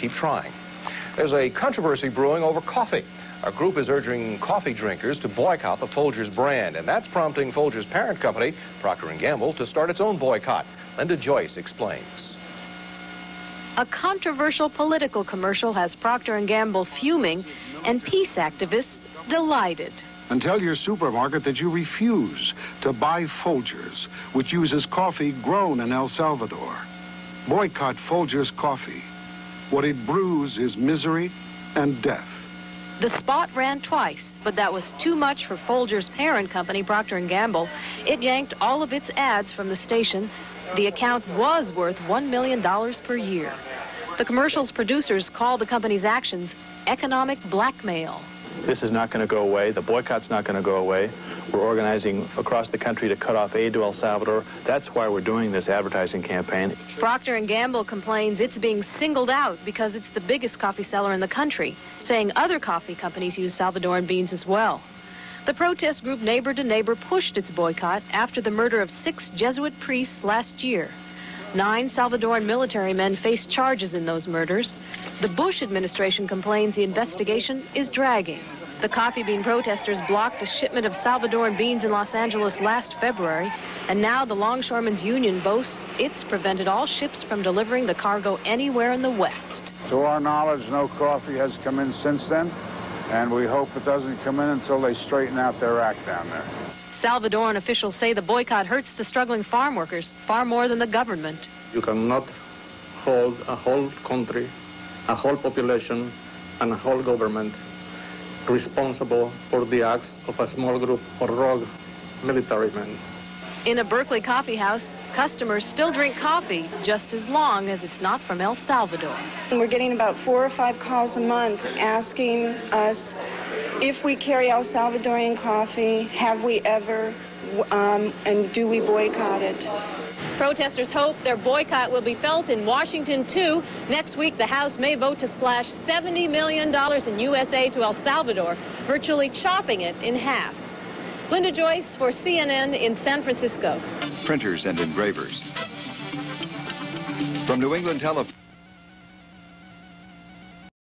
keep trying. There's a controversy brewing over coffee. A group is urging coffee drinkers to boycott the Folgers brand, and that's prompting Folgers' parent company, Procter & Gamble, to start its own boycott. Linda Joyce explains. A controversial political commercial has Procter & Gamble fuming and peace activists delighted. And tell your supermarket that you refuse to buy Folgers, which uses coffee grown in El Salvador. Boycott Folgers coffee. What it brews is misery and death. The spot ran twice, but that was too much for Folgers' parent company, Procter & Gamble. It yanked all of its ads from the station. The account was worth $1 million per year. The commercial's producers called the company's actions economic blackmail. This is not going to go away. The boycott's not going to go away. We're organizing across the country to cut off aid to El Salvador. That's why we're doing this advertising campaign. Procter & Gamble complains it's being singled out because it's the biggest coffee seller in the country, saying other coffee companies use Salvadoran beans as well. The protest group Neighbor to Neighbor pushed its boycott after the murder of 6 Jesuit priests last year. 9 Salvadoran military men faced charges in those murders. The Bush administration complains the investigation is dragging. The coffee bean protesters blocked a shipment of Salvadoran beans in Los Angeles last February, and now the Longshoremen's Union boasts it's prevented all ships from delivering the cargo anywhere in the West. To our knowledge, no coffee has come in since then, and we hope it doesn't come in until they straighten out their act down there. Salvadoran officials say the boycott hurts the struggling farm workers far more than the government. You cannot hold a whole country, a whole population, and a whole government responsible for the acts of a small group of rogue military men. In a Berkeley coffee house, customers still drink coffee just as long as it's not from El Salvador. We're getting about 4 or 5 calls a month asking us if we carry El Salvadorian coffee, have we ever, and do we boycott it? Protesters hope their boycott will be felt in Washington, too. Next week, the House may vote to slash $70 million in U.S. aid to El Salvador, virtually chopping it in half. Linda Joyce for CNN in San Francisco. Printers and engravers. From New England Telephone.